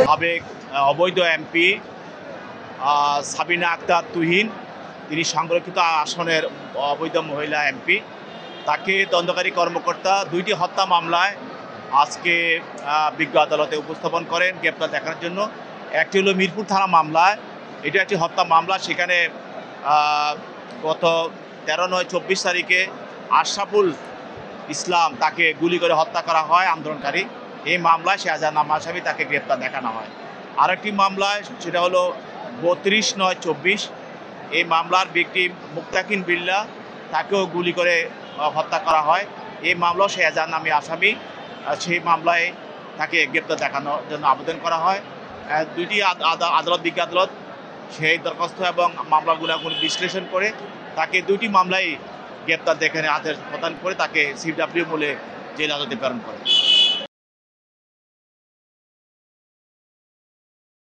সাবেক অবৈধ এমপি সাবিনা আক্তার তুহিন, তিনি সংরক্ষিত আসনের অবৈধ মহিলা এমপি, তাকে তদন্তকারী কর্মকর্তা 2টি হত্যা মামলায় আজকে বিজ্ঞ আদালতে উপস্থাপন করেন গ্রেপ্তার দেখানোর জন্য। একটি হলো মিরপুর থানা মামলায়, এটা একটি হত্যা মামলা। সেখানে গত 13/9/24 তারিখে আশরাফুল ইসলাম তাকে গুলি করে হত্যা করা হয় আন্দোলনকারী। এই মামলায় শাহজাহান নামা আসামি, তাকে গ্রেপ্তার দেখানো হয়। আরেকটি মামলায়, সেটা হলো 32/9/24, এই মামলার ভিকটিম মুক্তাকিন বিল্লাহ, তাকেও গুলি করে হত্যা করা হয়। এই মামলাও শাহজাহান নামে আসামি, সেই মামলায় তাকে গ্রেপ্তার দেখানোর জন্য আবেদন করা হয়। 2টি আদালত, বিজ্ঞ আদালত সেই দরখাস্ত এবং মামলাগুলো বিশ্লেষণ করে তাকে 2টি মামলায় গ্রেপ্তার দেখানোর আদেশ প্রদান করে তাকে সিডব্লিউ মূলে জেল আদালতে প্রেরণ করে।